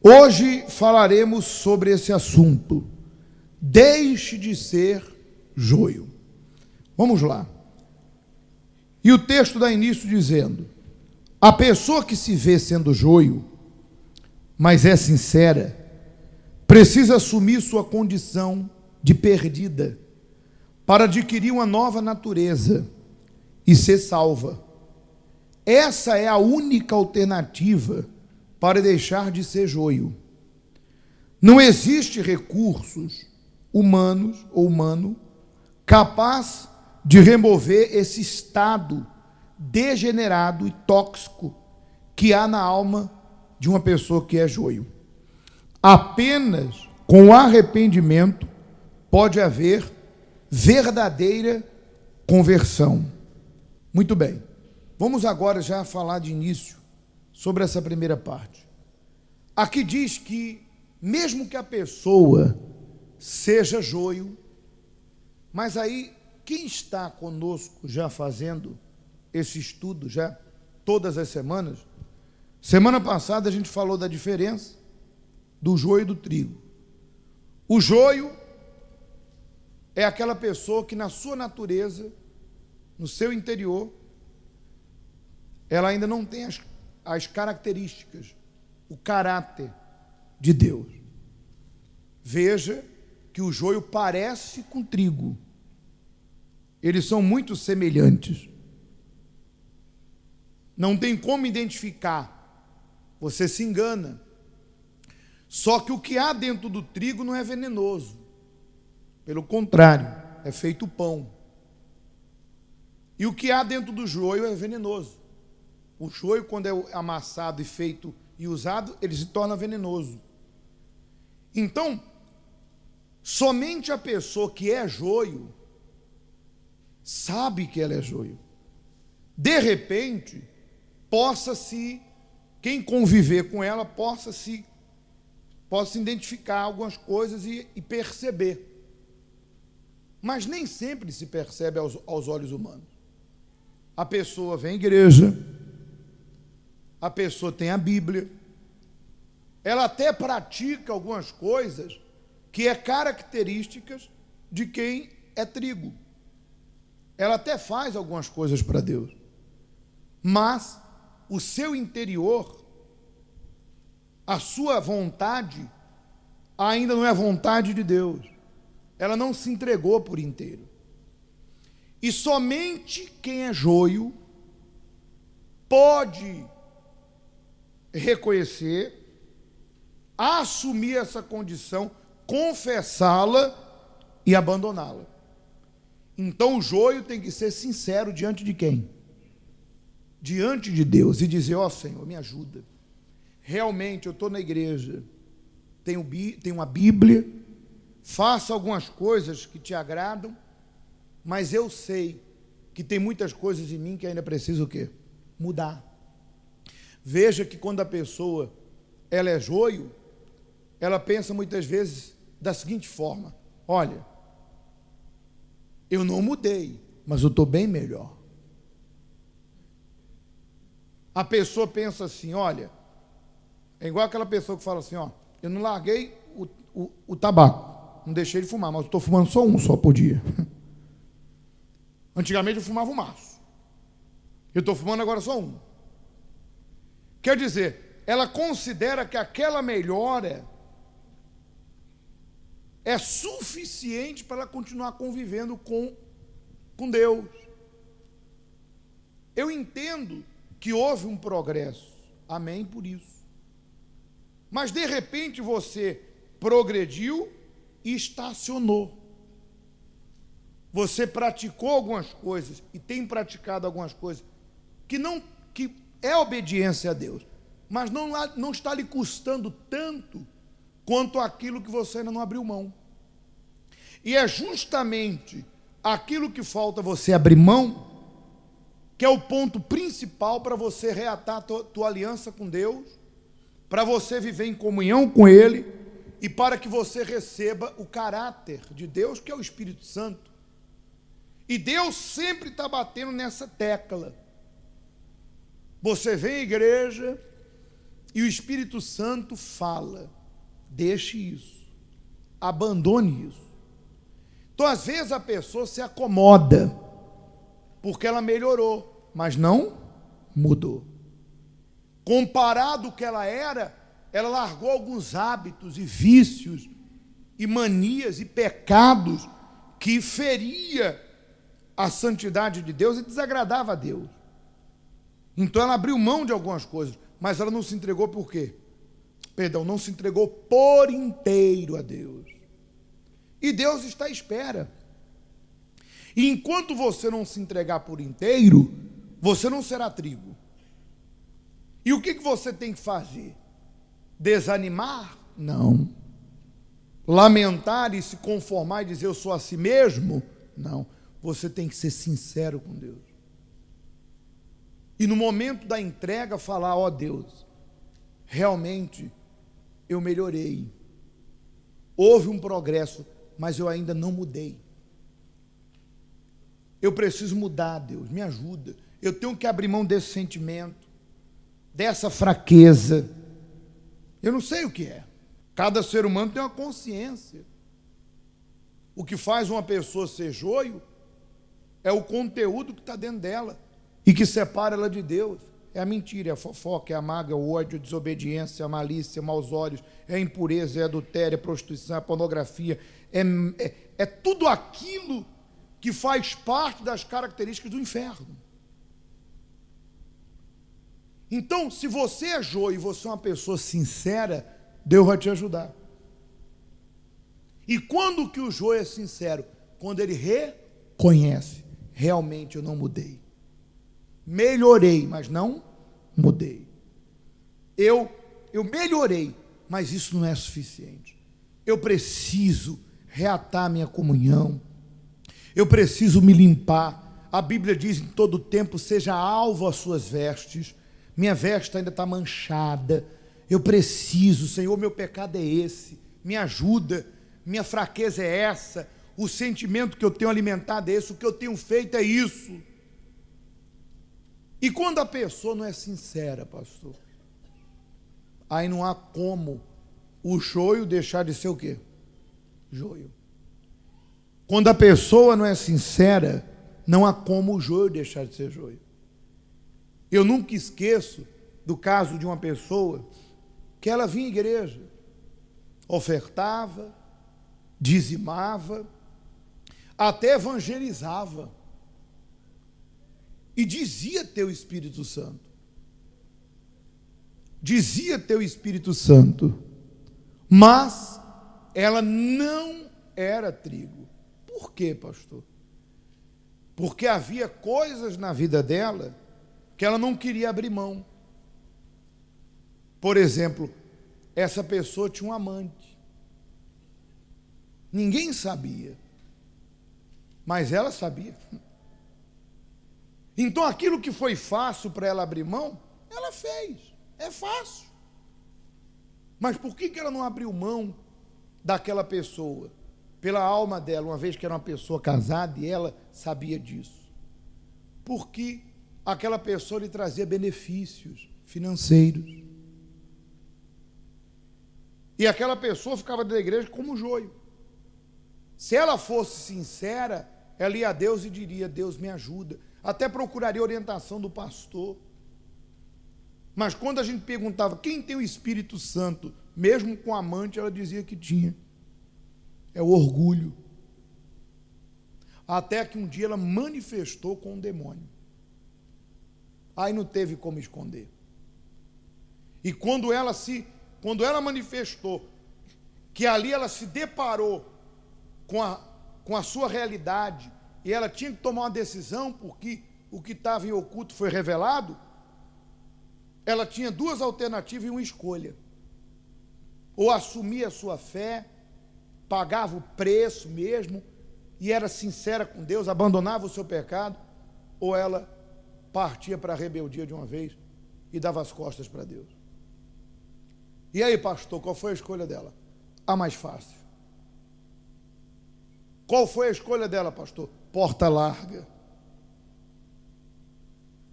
Hoje falaremos sobre esse assunto. Deixe de ser joio. Vamos lá. E o texto dá início dizendo: a pessoa que se vê sendo joio, mas é sincera, precisa assumir sua condição de perdida para adquirir uma nova natureza e ser salva. Essa é a única alternativa para deixar de ser joio. Não existe recursos humanos ou humano capaz de remover esse estado degenerado e tóxico que há na alma de uma pessoa que é joio. Apenas com arrependimento pode haver verdadeira conversão. Muito bem, vamos agora já falar de início sobre essa primeira parte. Aqui diz que mesmo que a pessoa seja joio, mas aí quem está conosco já fazendo esse estudo já todas as semanas, semana passada a gente falou da diferença do joio e do trigo. O joio é aquela pessoa que na sua natureza, no seu interior, ela ainda não tem as características, o caráter de Deus. Veja que o joio parece com trigo. Eles são muito semelhantes. Não tem como identificar. Você se engana. Só que o que há dentro do trigo não é venenoso. Pelo contrário, é feito pão. E o que há dentro do joio é venenoso. O joio, quando é amassado e feito e usado, ele se torna venenoso. Então, somente a pessoa que é joio sabe que ela é joio. De repente, quem conviver com ela possa identificar algumas coisas e perceber. Mas nem sempre se percebe aos olhos humanos. A pessoa vem à igreja, a pessoa tem a Bíblia, ela até pratica algumas coisas que é características de quem é trigo. Ela até faz algumas coisas para Deus, mas o seu interior, a sua vontade, ainda não é a vontade de Deus. Ela não se entregou por inteiro. E somente quem é joio pode reconhecer, assumir essa condição, confessá-la e abandoná-la. Então o joio tem que ser sincero diante de quem? Diante de Deus e dizer: ó Senhor, me ajuda. Realmente eu estou na igreja, tenho uma Bíblia, faço algumas coisas que te agradam, mas eu sei que tem muitas coisas em mim que ainda preciso o quê? Mudar. Veja que quando a pessoa ela é joio, ela pensa muitas vezes da seguinte forma: olha, eu não mudei, mas eu estou bem melhor. A pessoa pensa assim: olha, é igual aquela pessoa que fala assim: ó, eu não larguei o tabaco, não deixei de fumar, mas eu estou fumando só um só por dia. Antigamente eu fumava um maço, eu estou fumando agora só um. Quer dizer, ela considera que aquela melhora é suficiente para ela continuar convivendo com Deus. Eu entendo que houve um progresso, amém por isso. Mas de repente você progrediu e estacionou. Você praticou algumas coisas e tem praticado algumas coisas que é obediência a Deus, mas não está lhe custando tanto quanto aquilo que você ainda não abriu mão. E é justamente aquilo que falta você abrir mão que é o ponto principal para você reatar a tua aliança com Deus, para você viver em comunhão com Ele e para que você receba o caráter de Deus, que é o Espírito Santo. E Deus sempre está batendo nessa tecla. Você vem à igreja, E o Espírito Santo fala: deixe isso, abandone isso. Então, às vezes, a pessoa se acomoda, porque ela melhorou, mas não mudou. Comparado ao que ela era, ela largou alguns hábitos e vícios, e manias e pecados que feria a santidade de Deus e desagradava a Deus. Então ela abriu mão de algumas coisas, mas ela não se entregou por quê? Não se entregou por inteiro a Deus. E Deus está à espera. E enquanto você não se entregar por inteiro, você não será trigo. E o que você tem que fazer? Desanimar? Não. Lamentar e se conformar e dizer eu sou assim mesmo? Não. Você tem que ser sincero com Deus. E no momento da entrega falar: ó Deus, realmente eu melhorei. Houve um progresso, mas eu ainda não mudei. Eu preciso mudar, Deus, me ajuda. Eu tenho que abrir mão desse sentimento, dessa fraqueza. Eu não sei o que é. Cada ser humano tem uma consciência. O que faz uma pessoa ser joio é o conteúdo que está dentro dela e que separa ela de Deus. É a mentira, é a fofoca, é a mágoa, é o ódio, a desobediência, a malícia, maus olhos, é a impureza, é a adultério, é a prostituição, é a pornografia, é tudo aquilo que faz parte das características do inferno. Então, se você é joio e você é uma pessoa sincera, Deus vai te ajudar. E quando que o joio é sincero? Quando ele reconhece: realmente eu não mudei. Melhorei, mas não mudei. Eu melhorei, mas isso não é suficiente. Eu preciso reatar minha comunhão. Eu preciso me limpar. A Bíblia diz: em todo tempo seja alvo as suas vestes. Minha veste ainda está manchada. Eu preciso, Senhor, meu pecado é esse, me ajuda, minha fraqueza é essa, o sentimento que eu tenho alimentado é esse, o que eu tenho feito é isso. E quando a pessoa não é sincera, pastor, aí não há como o joio deixar de ser o quê? Joio. Quando a pessoa não é sincera, não há como o joio deixar de ser joio. Eu nunca esqueço do caso de uma pessoa que ela vinha à igreja, ofertava, dizimava, até evangelizava, e dizia ter o Espírito Santo. Dizia ter o Espírito Santo, mas ela não era trigo. Por quê, pastor? Porque havia coisas na vida dela que ela não queria abrir mão. Por exemplo, essa pessoa tinha um amante. Ninguém sabia, mas ela sabia. Então aquilo que foi fácil para ela abrir mão, ela fez. É fácil. Mas por que ela não abriu mão daquela pessoa? Pela alma dela, uma vez que era uma pessoa casada e ela sabia disso. Porque aquela pessoa lhe trazia benefícios financeiros. E aquela pessoa ficava dentro da igreja como joio. Se ela fosse sincera, ela ia a Deus e diria: Deus, me ajuda. Até procuraria orientação do pastor. Mas quando a gente perguntava quem tem o Espírito Santo, mesmo com amante, ela dizia que tinha. É o orgulho. Até que um dia ela manifestou com um demônio. Aí não teve como esconder. E quando ela manifestou que ali ela se deparou com a sua realidade e ela tinha que tomar uma decisão porque o que estava em oculto foi revelado, ela tinha duas alternativas e uma escolha. Ou assumia a sua fé, pagava o preço mesmo e era sincera com Deus, abandonava o seu pecado, ou ela partia para a rebeldia de uma vez e dava as costas para Deus. E aí, pastor, qual foi a escolha dela? A mais fácil. Qual foi a escolha dela, pastor? Porta larga.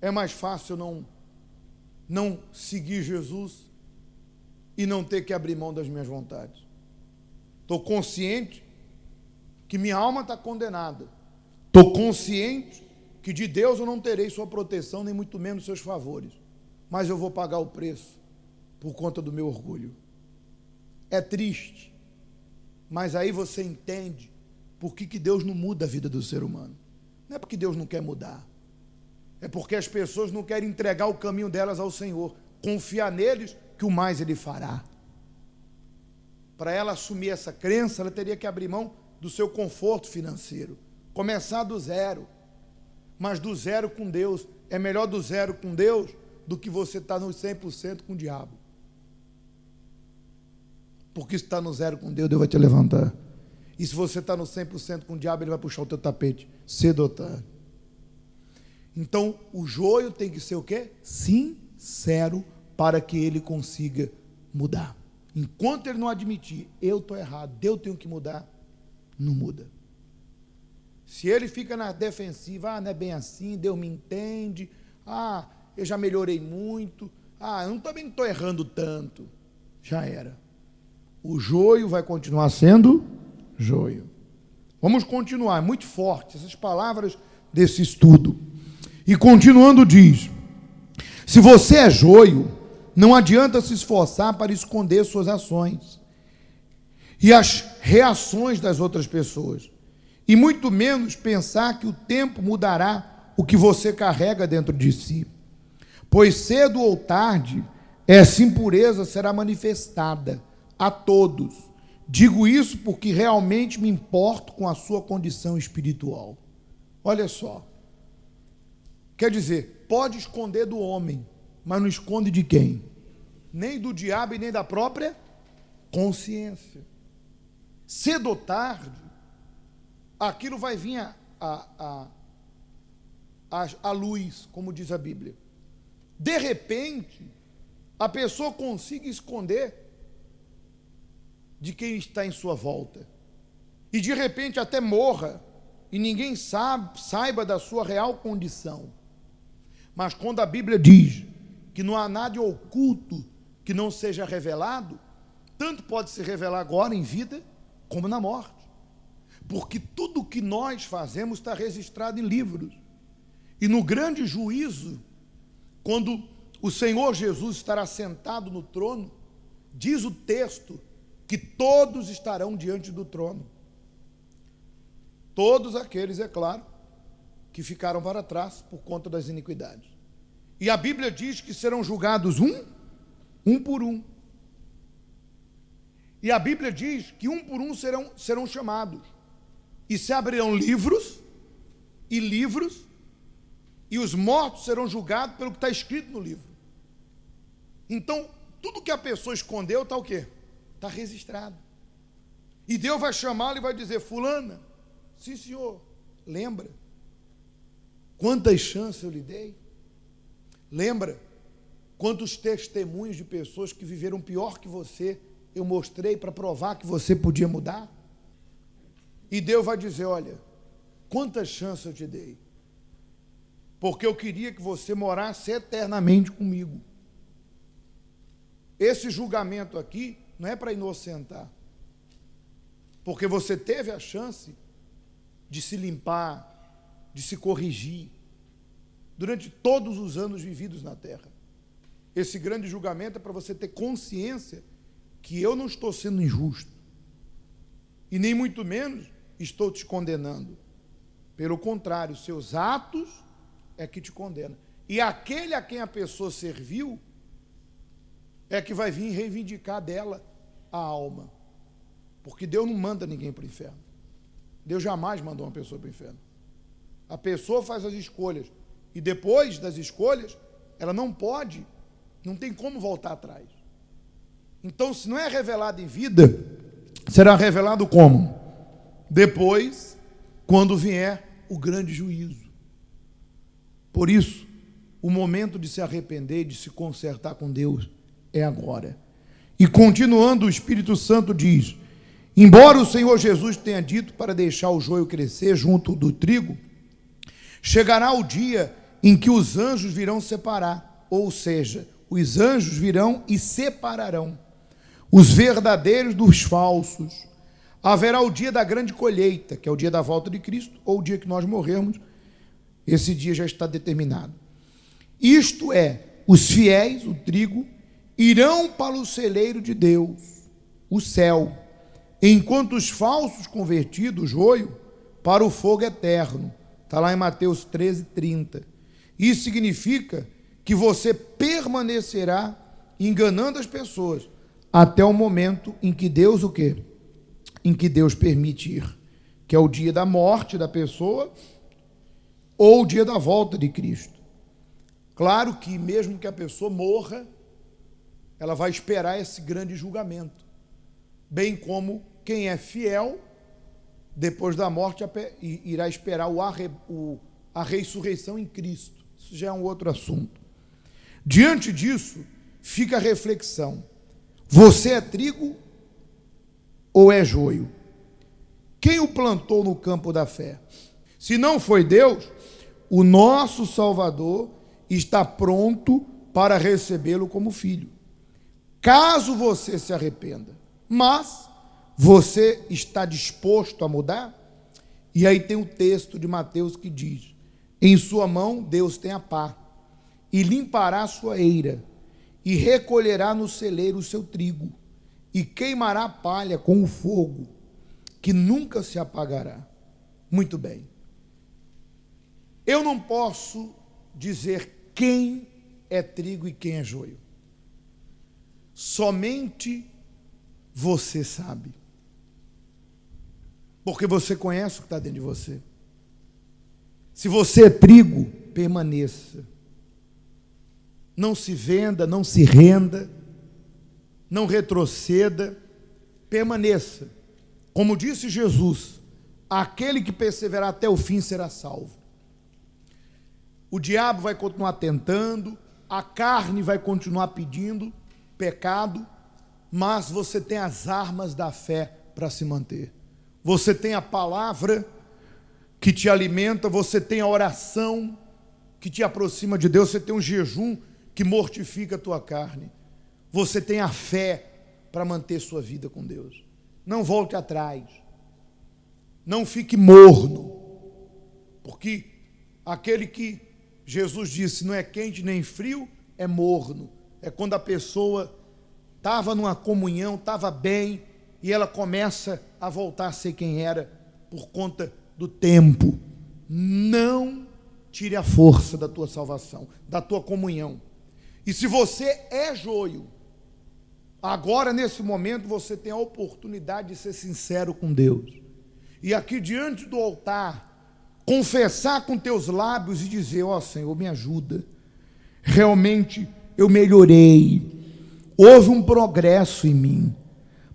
É mais fácil não seguir Jesus e não ter que abrir mão das minhas vontades. Estou consciente que minha alma está condenada. Estou consciente que de Deus eu não terei sua proteção, nem muito menos seus favores. Mas eu vou pagar o preço por conta do meu orgulho. É triste, mas aí você entende por que Deus não muda a vida do ser humano. Não é porque Deus não quer mudar. É porque as pessoas não querem entregar o caminho delas ao Senhor. Confiar neles que o mais Ele fará. Para ela assumir essa crença, ela teria que abrir mão do seu conforto financeiro. Começar do zero. Mas do zero com Deus. É melhor do zero com Deus do que você estar no 100% com o diabo. Porque se está no zero com Deus, Deus vai te levantar. E se você está no 100% com o diabo, ele vai puxar o teu tapete, cedo ou tarde. Então, o joio tem que ser o quê? Sincero, para que ele consiga mudar. Enquanto ele não admitir, eu estou errado, eu tenho que mudar, não muda. Se ele fica na defensiva, não é bem assim, Deus me entende, eu já melhorei muito, eu também não estou errando tanto, já era. O joio vai continuar sendo joio. Vamos continuar, é muito forte essas palavras desse estudo. E continuando diz, se você é joio, não adianta se esforçar para esconder suas ações e as reações das outras pessoas, e muito menos pensar que o tempo mudará o que você carrega dentro de si, pois cedo ou tarde essa impureza será manifestada a todos. Digo isso porque realmente me importo com a sua condição espiritual. Olha só, quer dizer, pode esconder do homem, mas não esconde de quem? Nem do diabo e nem da própria consciência. Cedo ou tarde, aquilo vai vir à luz, como diz a Bíblia. De repente, a pessoa consiga esconder de quem está em sua volta. E de repente até morra, e ninguém saiba da sua real condição. Mas quando a Bíblia diz que não há nada oculto que não seja revelado, tanto pode se revelar agora em vida, como na morte. Porque tudo o que nós fazemos está registrado em livros. E no grande juízo, quando o Senhor Jesus estará sentado no trono, diz o texto que todos estarão diante do trono. Todos aqueles, é claro, que ficaram para trás por conta das iniquidades. E a Bíblia diz que serão julgados um por um. E a Bíblia diz que um por um serão chamados. E se abrirão livros, e os mortos serão julgados pelo que está escrito no livro. Então, tudo que a pessoa escondeu está o quê? Está registrado. E Deus vai chamá-lo e vai dizer, fulana, sim senhor, lembra? Quantas chances eu lhe dei? Lembra? Quantos testemunhos de pessoas que viveram pior que você eu mostrei para provar que você podia mudar? E Deus vai dizer, olha, quantas chances eu te dei? Porque eu queria que você morasse eternamente comigo. Esse julgamento aqui não é para inocentar, porque você teve a chance de se limpar, de se corrigir, durante todos os anos vividos na terra. Esse grande julgamento é para você ter consciência que eu não estou sendo injusto, e nem muito menos estou te condenando. Pelo contrário, seus atos é que te condenam. E aquele a quem a pessoa serviu é que vai vir reivindicar dela a alma. Porque Deus não manda ninguém para o inferno. Deus jamais mandou uma pessoa para o inferno. A pessoa faz as escolhas. E depois das escolhas, ela não tem como voltar atrás. Então, se não é revelado em vida, será revelado como? Depois, quando vier o grande juízo. Por isso, o momento de se arrepender, de se consertar com Deus, é agora. E continuando, o Espírito Santo diz, embora o Senhor Jesus tenha dito para deixar o joio crescer junto do trigo, chegará o dia em que os anjos virão separar, ou seja, os anjos virão e separarão os verdadeiros dos falsos. Haverá o dia da grande colheita, que é o dia da volta de Cristo, ou o dia que nós morrermos. Esse dia já está determinado. Isto é, os fiéis, o trigo, irão para o celeiro de Deus, o céu, enquanto os falsos convertidos, o joio, para o fogo eterno. Está lá em Mateus 13:30. Isso significa que você permanecerá enganando as pessoas até o momento em que Deus o quê? Em que Deus permite ir, que é o dia da morte da pessoa ou o dia da volta de Cristo. Claro que mesmo que a pessoa morra, ela vai esperar esse grande julgamento, bem como quem é fiel, depois da morte, irá esperar a ressurreição em Cristo. Isso já é um outro assunto. Diante disso, fica a reflexão: você é trigo ou é joio? Quem o plantou no campo da fé? Se não foi Deus, o nosso Salvador está pronto para recebê-lo como filho, caso você se arrependa. Mas você está disposto a mudar? E aí tem o texto de Mateus que diz: em sua mão Deus tem a pá, e limpará a sua eira, e recolherá no celeiro o seu trigo, e queimará a palha com o fogo, que nunca se apagará. Muito bem. Eu não posso dizer quem é trigo e quem é joio. Somente você sabe. Porque você conhece o que está dentro de você. Se você é trigo, permaneça. Não se venda, não se renda, não retroceda, permaneça. Como disse Jesus, aquele que perseverar até o fim será salvo. O diabo vai continuar tentando, a carne vai continuar pedindo pecado, mas você tem as armas da fé para se manter. Você tem a palavra que te alimenta, você tem a oração que te aproxima de Deus, você tem um jejum que mortifica a tua carne. Você tem a fé para manter sua vida com Deus. Não volte atrás. Não fique morno. Porque aquele que Jesus disse não é quente nem frio, é morno. É quando a pessoa estava numa comunhão, estava bem, e ela começa a voltar a ser quem era por conta do tempo. Não tire a força da tua salvação, da tua comunhão. E se você é joio, agora nesse momento você tem a oportunidade de ser sincero com Deus. E aqui diante do altar, confessar com teus lábios e dizer: ó Senhor, me ajuda. Realmente eu melhorei. Houve um progresso em mim,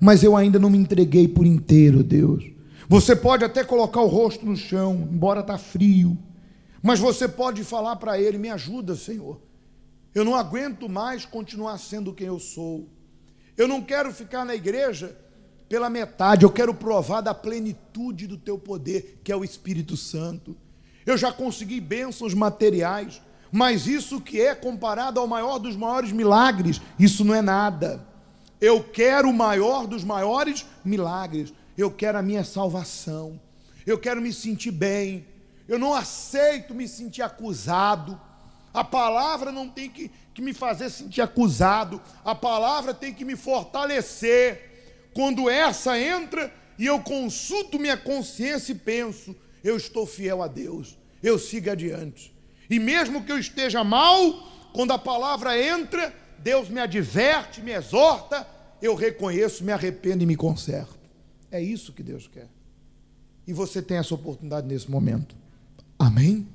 mas eu ainda não me entreguei por inteiro, Deus. Você pode até colocar o rosto no chão, embora está frio, mas você pode falar para Ele: me ajuda, Senhor. Eu não aguento mais continuar sendo quem eu sou. Eu não quero ficar na igreja pela metade, eu quero provar da plenitude do Teu poder, que é o Espírito Santo. Eu já consegui bênçãos materiais, mas isso que é comparado ao maior dos maiores milagres, isso não é nada. Eu quero o maior dos maiores milagres. Eu quero a minha salvação. Eu quero me sentir bem. Eu não aceito me sentir acusado. A palavra não tem que me fazer sentir acusado. A palavra tem que me fortalecer. Quando essa entra e eu consulto minha consciência e penso: eu estou fiel a Deus, eu sigo adiante. E mesmo que eu esteja mal, quando a palavra entra, Deus me adverte, me exorta, eu reconheço, me arrependo e me conserto. É isso que Deus quer. E você tem essa oportunidade nesse momento. Amém?